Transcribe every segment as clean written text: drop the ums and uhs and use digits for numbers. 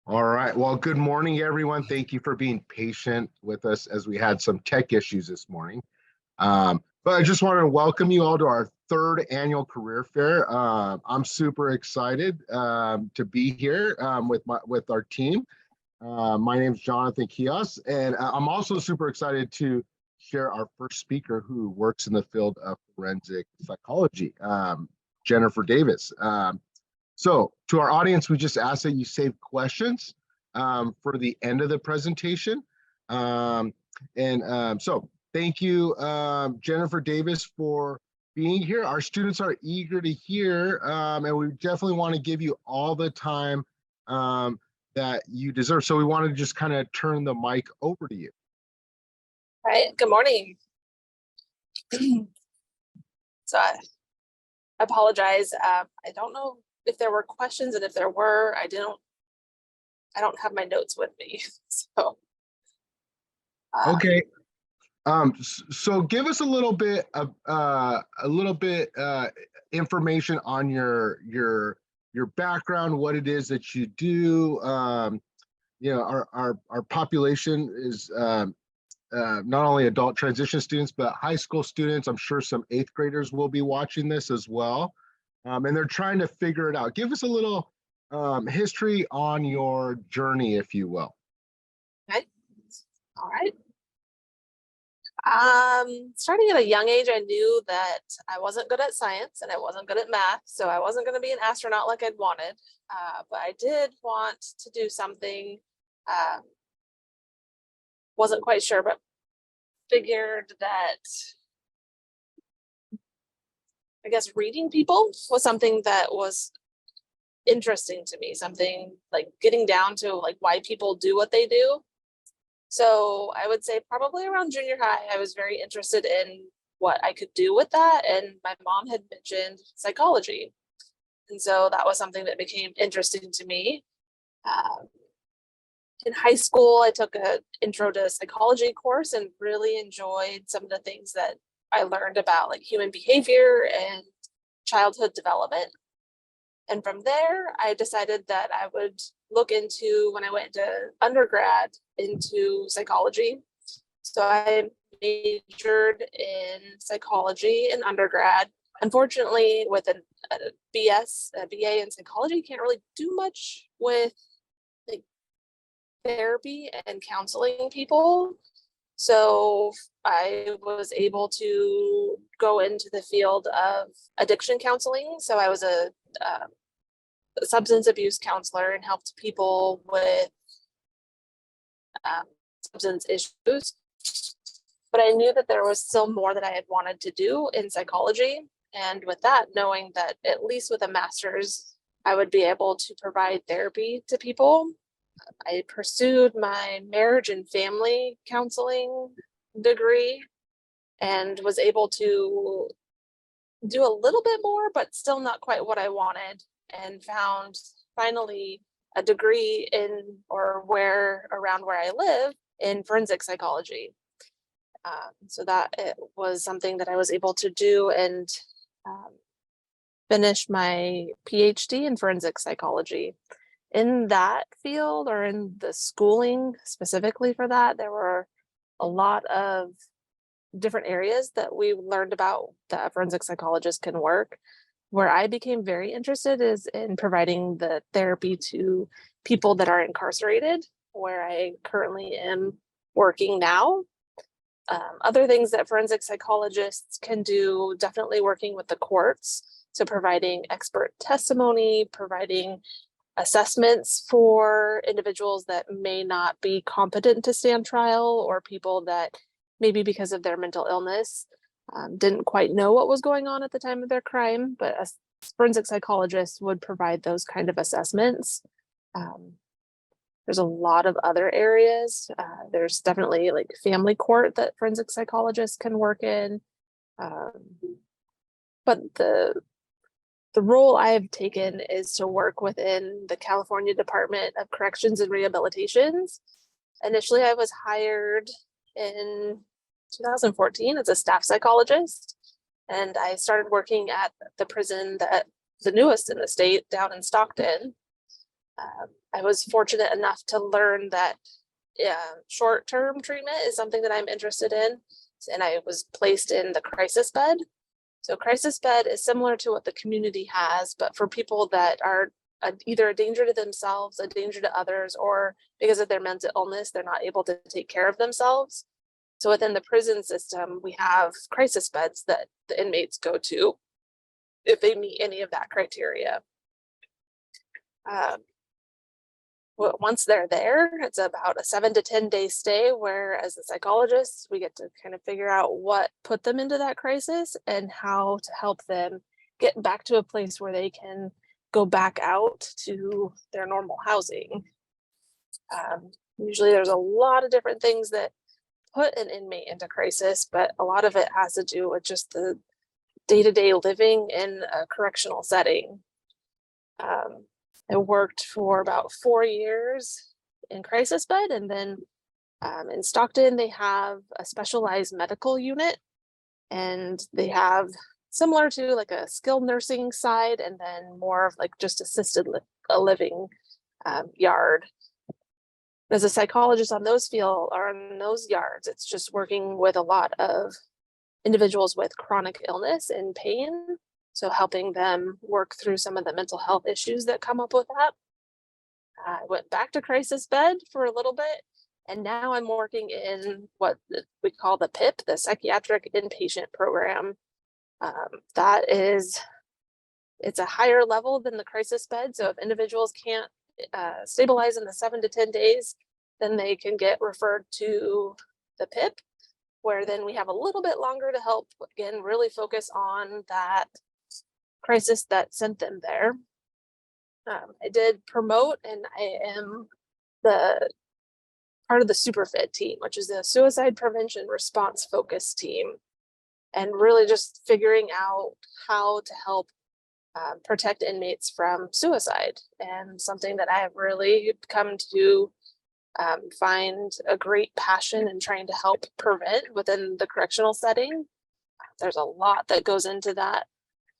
All right. Well, good morning, everyone. Thank you for being patient with us as we had some tech issues this morning. But I just want to welcome you all to our third annual career fair. I'm super excited to be here with our team. My name is Jonathan Kios, and I'm also super excited to share our first speaker who works in the field of forensic psychology, Jennifer Davis. So to our audience, we just ask that you save questions for the end of the presentation. So thank you, Jennifer Davis, for being here. Our students are eager to hear, and we definitely want to give you all the time that you deserve. So we want to just kind of turn the mic over to you. All right, good morning. So I apologize. I don't know if there were questions, and if there were, I don't have my notes with me. So okay. So give us a little bit of information on your background, what it is that you do. Our population is not only adult transition students, but high school students. I'm sure some 8th graders will be watching this as well. And they're trying to figure it out. Give us a little history on your journey, if you will. okay. All right. Starting at a young age, I knew that I wasn't good at science and I wasn't good at math, so I wasn't going to be an astronaut like I'd wanted. But I did want to do something. Wasn't quite sure, but figured that I guess reading people was something that was interesting to me, something like getting down to like why people do what they do. So I would say probably around junior high, I was very interested in what I could do with that. And my mom had mentioned psychology. And so that was something that became interesting to me. In high school, I took an intro to psychology course and really enjoyed some of the things that I learned about like human behavior and childhood development. And from there, I decided that I would look into, when I went to undergrad, into psychology. So I majored in psychology in undergrad. Unfortunately, with a BA in psychology, can't really do much with like therapy and counseling people. So I was able to go into the field of addiction counseling. So I was a substance abuse counselor and helped people with substance issues. But I knew that there was still more that I had wanted to do in psychology. And with that, knowing that at least with a master's, I would be able to provide therapy to people, I pursued my marriage and family counseling degree and was able to do a little bit more, but still not quite what I wanted, and found finally a degree in around where I live in forensic psychology. So that it was something that I was able to do and finish my PhD in forensic psychology. In that field, or in the schooling specifically for that, there were a lot of different areas that we learned about that a forensic psychologist can work. Where I became very interested is in providing the therapy to people that are incarcerated, where I currently am working now. Other things that forensic psychologists can do, definitely working with the courts. So providing expert testimony, providing assessments for individuals that may not be competent to stand trial, or people that maybe because of their mental illness didn't quite know what was going on at the time of their crime, but a forensic psychologist would provide those kind of assessments. There's a lot of other areas. There's definitely like family court that forensic psychologists can work in. But the role I have taken is to work within the California Department of Corrections and Rehabilitations. Initially, I was hired in 2014 as a staff psychologist, and I started working at the prison that the newest in the state down in Stockton. I was fortunate enough to learn that short-term treatment is something that I'm interested in, and I was placed in the crisis bed. So crisis bed is similar to what the community has, but for people that are either a danger to themselves, a danger to others, or because of their mental illness, they're not able to take care of themselves. So within the prison system, we have crisis beds that the inmates go to if they meet any of that criteria. Once they're there, it's about a 7 to 10 day stay where, as a psychologist, we get to kind of figure out what put them into that crisis and how to help them get back to a place where they can go back out to their normal housing. Usually there's a lot of different things that put an inmate into crisis, but a lot of it has to do with just the day-to-day living in a correctional setting. I worked for about 4 years in crisis bed, and then in Stockton, they have a specialized medical unit, and they have similar to like a skilled nursing side, and then more of like just assisted living yard. As a psychologist on those yards, it's just working with a lot of individuals with chronic illness and pain. So helping them work through some of the mental health issues that come up with that. I went back to crisis bed for a little bit, and now I'm working in what we call the PIP, the Psychiatric Inpatient Program. It's a higher level than the crisis bed. So if individuals can't stabilize in the 7 to 10 days, then they can get referred to the PIP, where then we have a little bit longer to help, again, really focus on that crisis that sent them there. I did promote, and I am the part of the SuperFit team, which is a suicide prevention response focus team, and really just figuring out how to help protect inmates from suicide, and something that I have really come to find a great passion in trying to help prevent within the correctional setting. There's a lot that goes into that.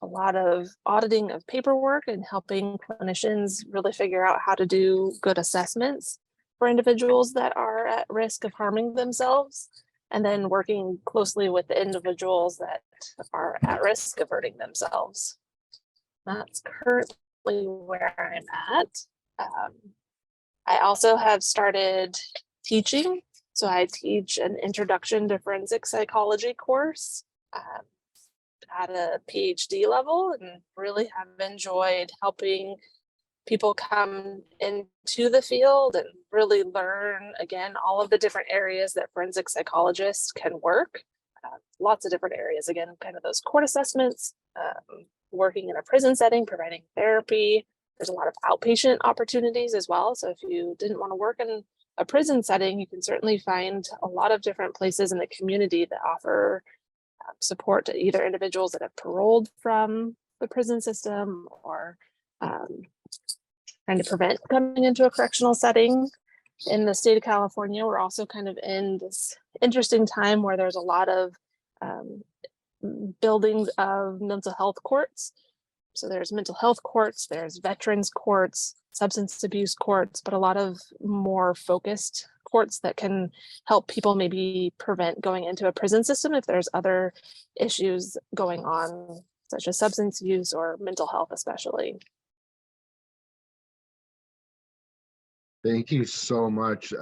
A lot of auditing of paperwork and helping clinicians really figure out how to do good assessments for individuals that are at risk of harming themselves, and then working closely with the individuals that are at risk of hurting themselves. That's currently where I'm at. I also have started teaching. So I teach an introduction to forensic psychology course at a PhD level, and really have enjoyed helping people come into the field and really learn, again, all of the different areas that forensic psychologists can work. Lots of different areas, again, kind of those court assessments, working in a prison setting, providing therapy. There's a lot of outpatient opportunities as well. So if you didn't want to work in a prison setting, you can certainly find a lot of different places in the community that offer support to either individuals that have paroled from the prison system, or trying to prevent coming into a correctional setting. In the state of California, we're also kind of in this interesting time where there's a lot of buildings of mental health courts. So there's mental health courts, there's veterans courts, substance abuse courts, but a lot of more focused courts that can help people maybe prevent going into a prison system if there's other issues going on, such as substance use or mental health, especially. Thank you so much.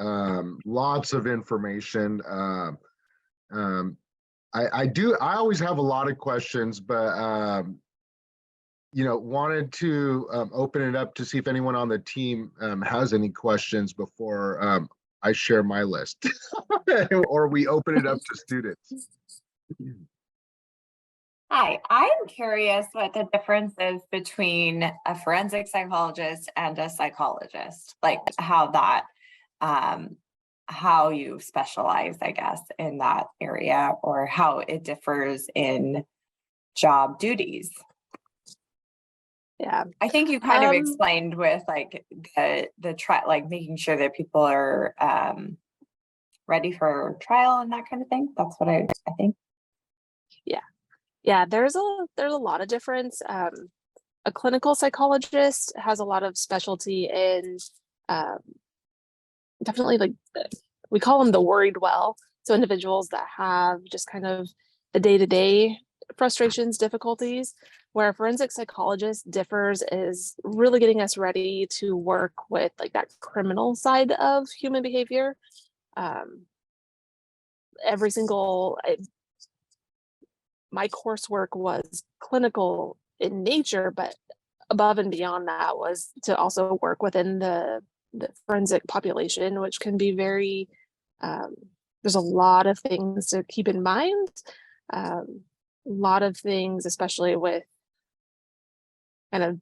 Lots of information. I always have a lot of questions, but wanted to open it up to see if anyone on the team has any questions before I share my list, or we open it up to students. Hi, I'm curious what the difference is between a forensic psychologist and a psychologist, like how you specialize, I guess, in that area, or how it differs in job duties. Yeah, I think you kind of explained with like like making sure that people are ready for trial and that kind of thing. That's what I think. Yeah, there's a lot of difference. A clinical psychologist has a lot of specialty in um, definitely like we call them the worried well. So individuals that have just kind of the day-to-day frustrations, difficulties, where a forensic psychologist differs is really getting us ready to work with like that criminal side of human behavior. Every single, my coursework was clinical in nature, but above and beyond that was to also work within the forensic population, which can be very, there's a lot of things to keep in mind. A lot of things, especially with kind of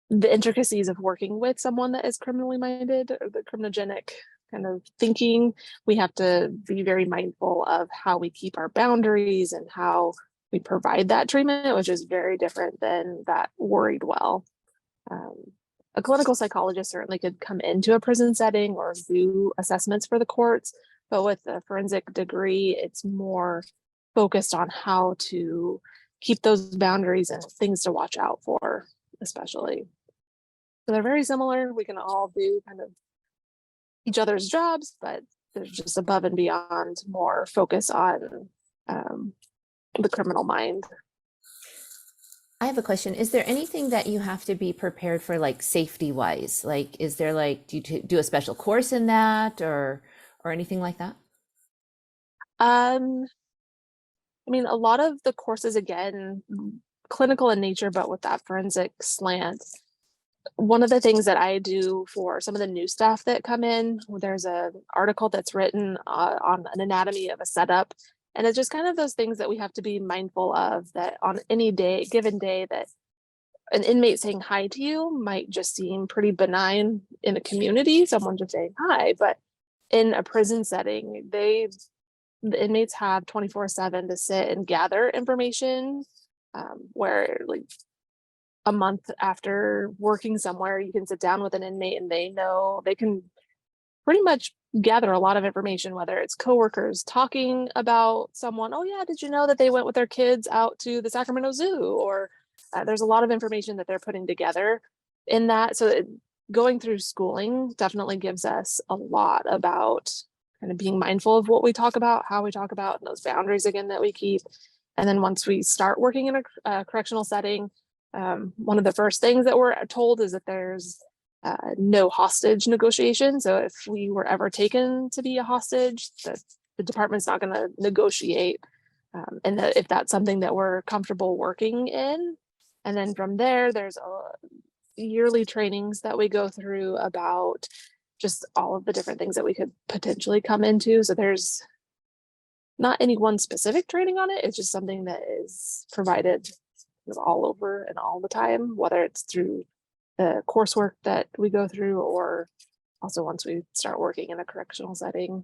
the intricacies of working with someone that is criminally minded or the criminogenic kind of thinking. We have to be very mindful of how we keep our boundaries and how we provide that treatment, which is very different than that worried well. A clinical psychologist certainly could come into a prison setting or do assessments for the courts, but with a forensic degree, it's more focused on how to keep those boundaries and things to watch out for, especially. So they're very similar. We can all do kind of each other's jobs, but there's just above and beyond more focus on the criminal mind. I have a question. Is there anything that you have to be prepared for, like safety wise? Like, is there like, do you do a special course in that or anything like that? I mean, a lot of the courses, again, clinical in nature, but with that forensic slant. One of the things that I do for some of the new staff that come in, there's an article that's written on an anatomy of a setup. And it's just kind of those things that we have to be mindful of, that on any day, given day, that an inmate saying hi to you might just seem pretty benign in a community, someone just saying hi, but in a prison setting, the inmates have 24/7 to sit and gather information, where like a month after working somewhere, you can sit down with an inmate and they know they can pretty much gather a lot of information, whether it's coworkers talking about someone. Oh yeah, did you know that they went with their kids out to the Sacramento Zoo? Or there's a lot of information that they're putting together in that. So going through schooling definitely gives us a lot about kind of being mindful of what we talk about, how we talk about, and those boundaries again that we keep. And then once we start working in a correctional setting, one of the first things that we're told is that there's no hostage negotiation. So if we were ever taken to be a hostage, the department's not going to negotiate. And that if that's something that we're comfortable working in. And then from there, there's yearly trainings that we go through about just all of the different things that we could potentially come into. So there's not any one specific training on it. It's just something that is provided all over and all the time, whether it's through the coursework that we go through or also once we start working in a correctional setting.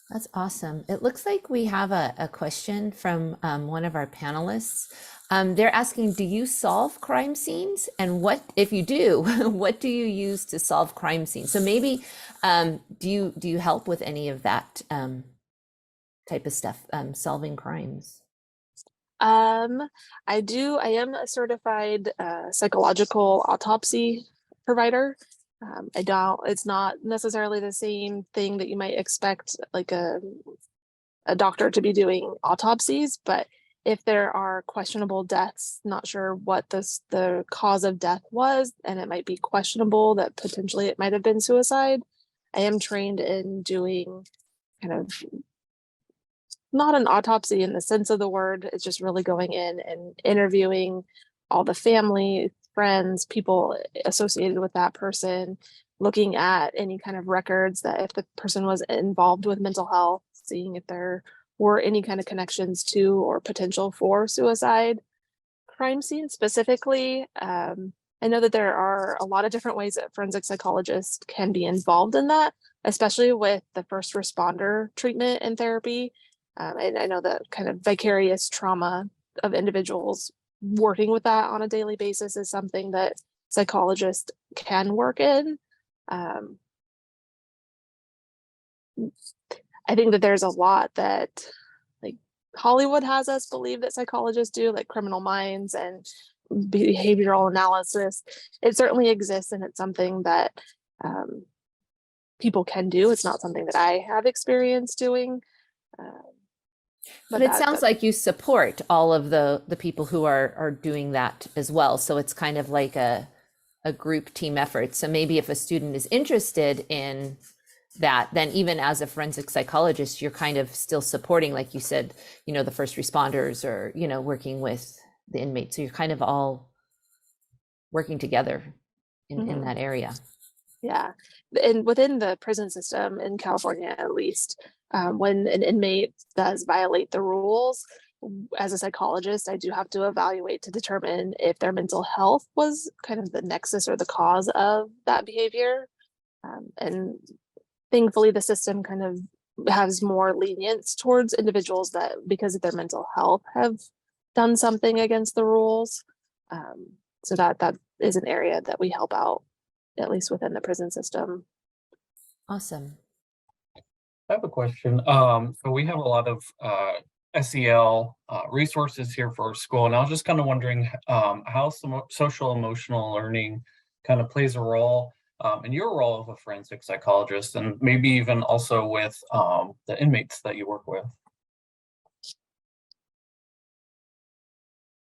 That's awesome. It looks like we have a question from one of our panelists. They're asking, do you solve crime scenes? And what, if you do, what do you use to solve crime scenes? So maybe, do you help with any of that type of stuff, solving crimes? I do. I am a certified psychological autopsy provider. It's not necessarily the same thing that you might expect like a doctor to be doing autopsies, but if there are questionable deaths, not sure what the cause of death was, and it might be questionable that potentially it might have been suicide, I am trained in doing kind of not an autopsy in the sense of the word. It's just really going in and interviewing all the family, friends, people associated with that person, looking at any kind of records that if the person was involved with mental health, seeing if there were any kind of connections to or potential for suicide. Crime scene specifically, I know that there are a lot of different ways that forensic psychologists can be involved in that, especially with the first responder treatment and therapy. And I know that kind of vicarious trauma of individuals working with that on a daily basis is something that psychologists can work in. I think that there's a lot that like Hollywood has us believe that psychologists do, like Criminal Minds and behavioral analysis. It certainly exists, and it's something that people can do. It's not something that I have experience doing. But it sounds like you support all of the people who are doing that as well. So it's kind of like a group team effort. So maybe if a student is interested in that, then even as a forensic psychologist, you're kind of still supporting, like you said, the first responders, or, working with the inmates. So you're kind of all working together in that area. Yeah. And within the prison system in California, at least, when an inmate does violate the rules, as a psychologist, I do have to evaluate to determine if their mental health was kind of the nexus or the cause of that behavior. And thankfully, the system kind of has more lenience towards individuals that, because of their mental health, have done something against the rules. So that is an area that we help out, at least within the prison system. Awesome. I have a question. So we have a lot of SEL resources here for our school, and I was just kind of wondering how some social emotional learning kind of plays a role in your role of a forensic psychologist, and maybe even also with the inmates that you work with.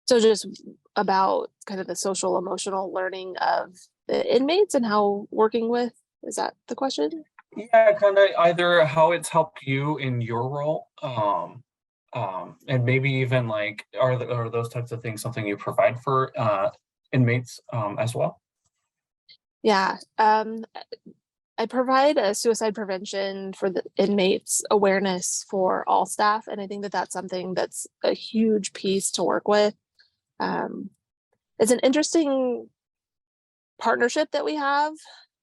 So just about kind of the social emotional learning of the inmates and how working with, is that the question? Yeah, kind of either how it's helped you in your role, and maybe even like, are those types of things something you provide for inmates as well? Yeah, I provide a suicide prevention for the inmates awareness for all staff. And I think that that's something that's a huge piece to work with. It's an interesting partnership that we have.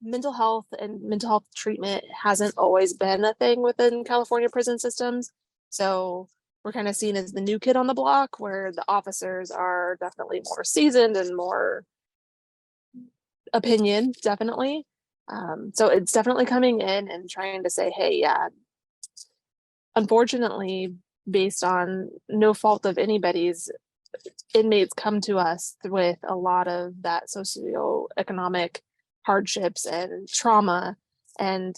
Mental health and mental health treatment hasn't always been a thing within California prison systems. So we're kind of seen as the new kid on the block, where the officers are definitely more seasoned and more opinion, definitely. So it's definitely coming in and trying to say, hey, yeah, unfortunately, based on no fault of anybody's, inmates come to us with a lot of that socioeconomic hardships and trauma, and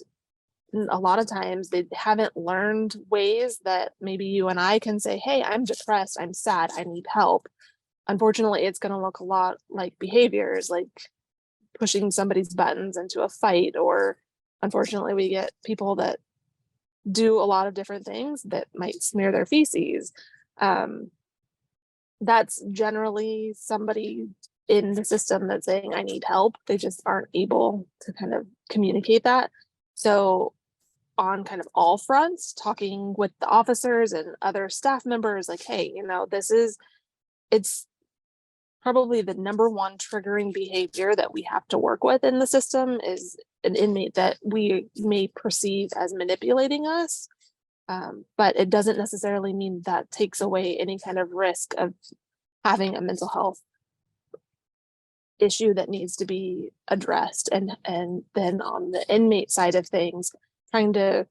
a lot of times they haven't learned ways that maybe you and I can say, hey, I'm depressed, I'm sad, I need help. Unfortunately, it's going to look a lot like behaviors like pushing somebody's buttons into a fight, or unfortunately we get people that do a lot of different things that might smear their feces. That's generally somebody in the system that's saying, I need help. They just aren't able to kind of communicate that. So on kind of all fronts, talking with the officers and other staff members, like, hey, it's probably the number one triggering behavior that we have to work with in the system is an inmate that we may perceive as manipulating us. But it doesn't necessarily mean that takes away any kind of risk of having a mental health issue that needs to be addressed. And then on the inmate side of things, trying to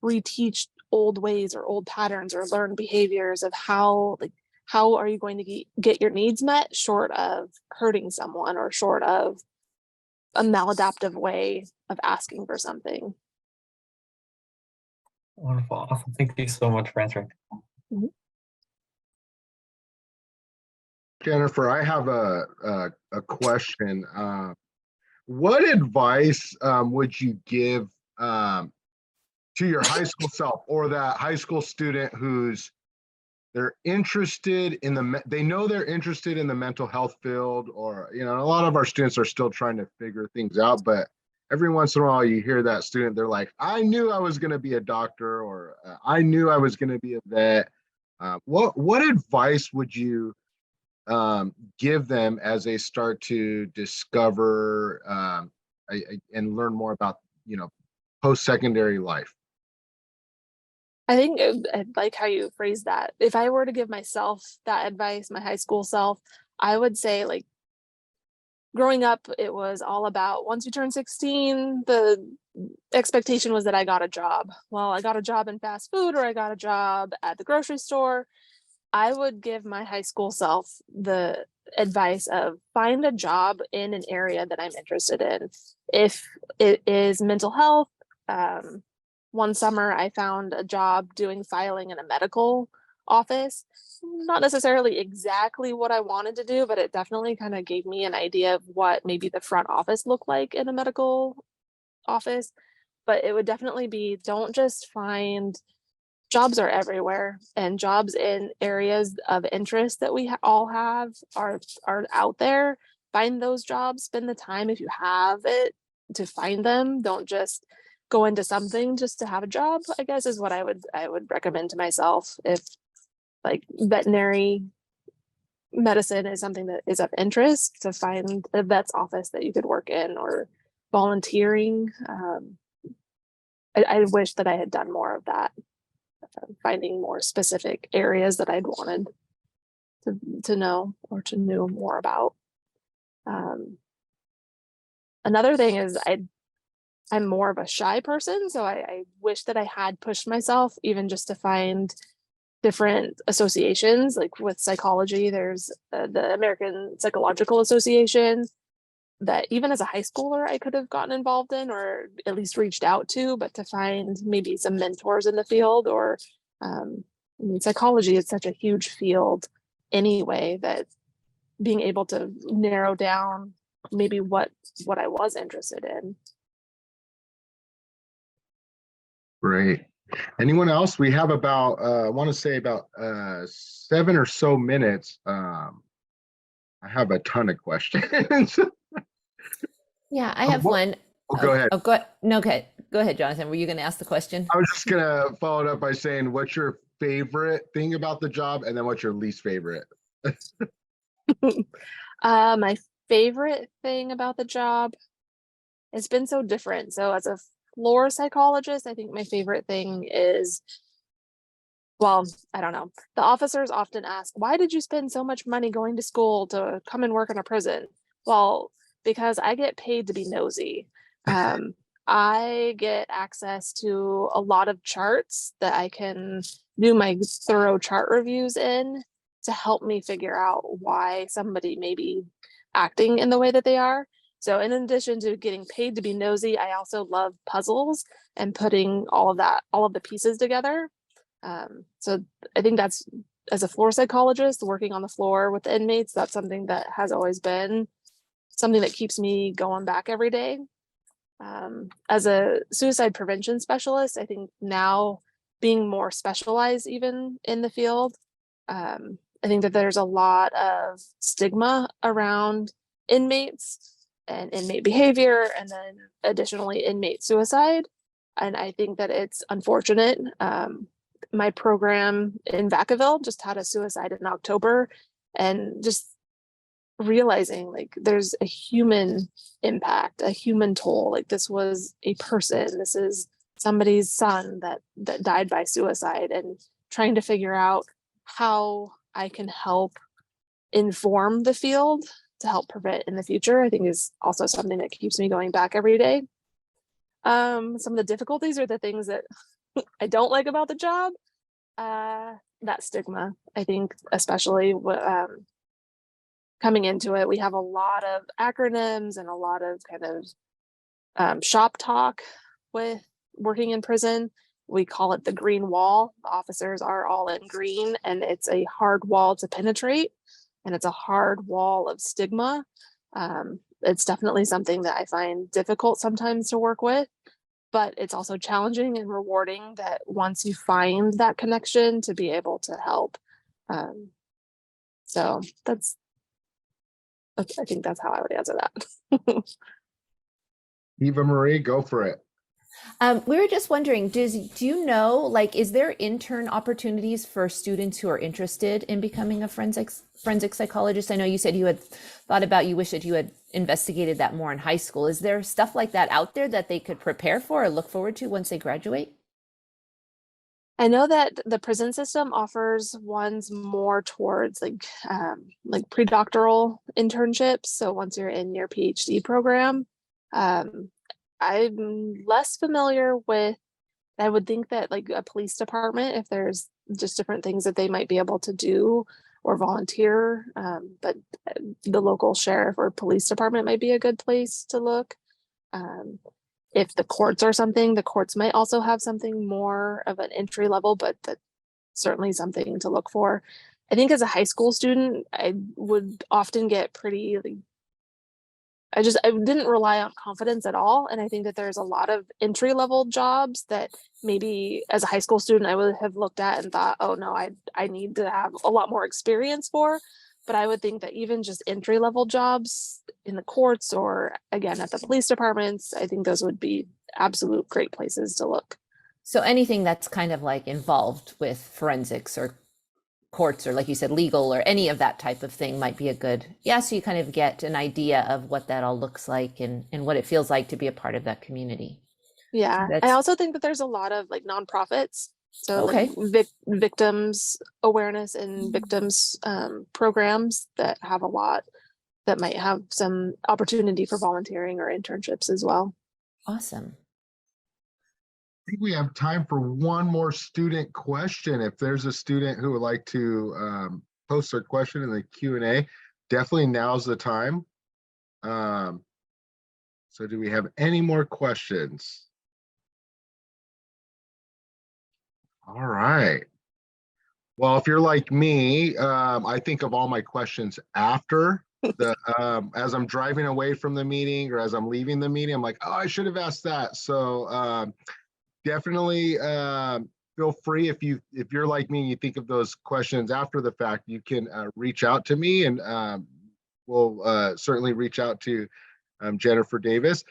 reteach old ways or old patterns or learn behaviors of how are you going to get your needs met short of hurting someone or short of a maladaptive way of asking for something. Wonderful. Awesome. Thank you so much for answering. Mm-hmm. Jennifer, I have a question. What advice would you give to your high school self, or that high school student they're interested in they know they're interested in the mental health field, or a lot of our students are still trying to figure things out, but every once in a while you hear that student, they're like, I knew I was going to be a doctor, or I knew I was going to be a vet. What advice would you give them as they start to discover and learn more about post-secondary life? I think I like how you phrased that. If I were to give myself that advice, my high school self, I would say, like, growing up, it was all about once you turn 16, the expectation was that I got a job. Well, I got a job in fast food, or I got a job at the grocery store. I would give my high school self the advice of find a job in an area that I'm interested in. If it is mental health, one summer I found a job doing filing in a medical office. Not necessarily exactly what I wanted to do, but it definitely kind of gave me an idea of what maybe the front office looked like in a medical office. But it would definitely be, don't just find, jobs are everywhere, and jobs in areas of interest that we all have are out there. Find those jobs, spend the time if you have it to find them. Don't just go into something just to have a job, I guess, is what I would recommend to myself. If like veterinary medicine is something that is of interest, to find a vet's office that you could work in, or volunteering. I wish that I had done more of that, finding more specific areas that I'd wanted to know or to know more about. Another thing is I'm more of a shy person, so I wish that I had pushed myself even just to find different associations. Like with psychology, there's the American Psychological Association that even as a high schooler I could have gotten involved in, or at least reached out to, but to find maybe some mentors in the field. Or I mean, psychology is such a huge field anyway, that being able to narrow down maybe what I was interested in. Great. Anyone else? We have about, I want to say about 7 or so minutes. I have a ton of questions. Yeah, I have one. Oh, go ahead. Go ahead, Jonathan. Were you going to ask the question? I was just going to follow it up by saying, what's your favorite thing about the job? And then what's your least favorite? My favorite thing about the job, it's been so different. So as a floor psychologist, I think my favorite thing is, well, I don't know. The officers often ask, why did you spend so much money going to school to come and work in a prison? Well, because I get paid to be nosy. I get access to a lot of charts that I can do my thorough chart reviews in to help me figure out why somebody may be acting in the way that they are. So in addition to getting paid to be nosy, I also love puzzles and putting all of the pieces together. So I think that's, as a floor psychologist working on the floor with the inmates, that's something that has always been something that keeps me going back every day. As a suicide prevention specialist, I think now being more specialized even in the field, I think that there's a lot of stigma around inmates and inmate behavior, and then additionally inmate suicide. And I think that it's unfortunate. My program in Vacaville just had a suicide in October, and just realizing like there's a human impact, a human toll. Like this was a person, this is somebody's son that died by suicide, and trying to figure out how I can help inform the field to help prevent in the future, I think is also something that keeps me going back every day. Some of the difficulties are the things that I don't like about the job. That stigma, I think, especially coming into it, we have a lot of acronyms and a lot of kind of shop talk with working in prison. We call it the green wall. The officers are all in green, and it's a hard wall to penetrate, and it's a hard wall of stigma. It's definitely something that I find difficult sometimes to work with, but it's also challenging and rewarding that once you find that connection to be able to help. So I think that's how I would answer that. Eva Marie, go for it. We were just wondering, do you know, like, is there intern opportunities for students who are interested in becoming a forensic psychologist? I know you said you had thought about, you wish that you had investigated that more in high school. Is there stuff like that out there that they could prepare for or look forward to once they graduate? I know that the prison system offers ones more towards like pre-doctoral internships. So once you're in your PhD program, I'm less familiar with, I would think that like a police department, if there's just different things that they might be able to do or volunteer. But the local sheriff or police department might be a good place to look. If the courts are something, the courts might also have something more of an entry level, but that's certainly something to look for. I think as a high school student, I would often get pretty, I didn't rely on confidence at all. And I think that there's a lot of entry level jobs that maybe as a high school student, I would have looked at and thought, oh no, I need to have a lot more experience for. But I would think that even just entry level jobs in the courts or again at the police departments, I think those would be absolute great places to look. So anything that's kind of like involved with forensics or courts or like you said, legal or any of that type of thing might be a good, so you kind of get an idea of what that all looks like and what it feels like to be a part of that community. Yeah. I also think that there's a lot of like nonprofits. So Okay. like victims awareness and victims programs that have a lot that might have some opportunity for volunteering or internships as well. Awesome. I think we have time for one more student question. If there's a student who would like to post their question in the Q&A, definitely now's the time. So do we have any more questions? All right. Well, if you're like me, I think of all my questions after the as I'm driving away from the meeting or as I'm leaving the meeting. I'm like, oh, I should have asked that. So definitely feel free if you're like me and you think of those questions after the fact, you can reach out to me and we'll certainly reach out to Jennifer Davis.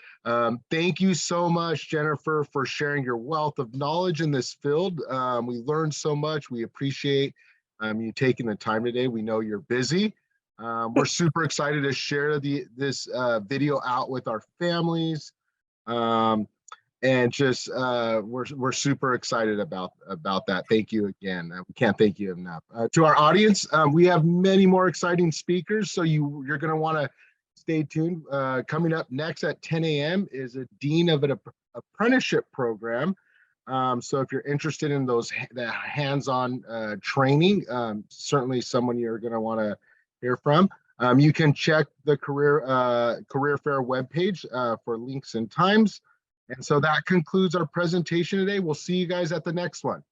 Thank you so much, Jennifer, for sharing your wealth of knowledge in this field. We learned so much. We appreciate you taking the time today. We know you're busy. We're super excited to share this video out with our families. And just we're super excited about that. Thank you again. We can't thank you enough. To our audience, we have many more exciting speakers, so you're going to want to stay tuned. Coming up next at 10 a.m. is a dean of an apprenticeship program. So if you're interested in that hands-on training, certainly someone you're going to want to hear from. You can check the career fair webpage for links and times. And so that concludes our presentation today. We'll see you guys at the next one.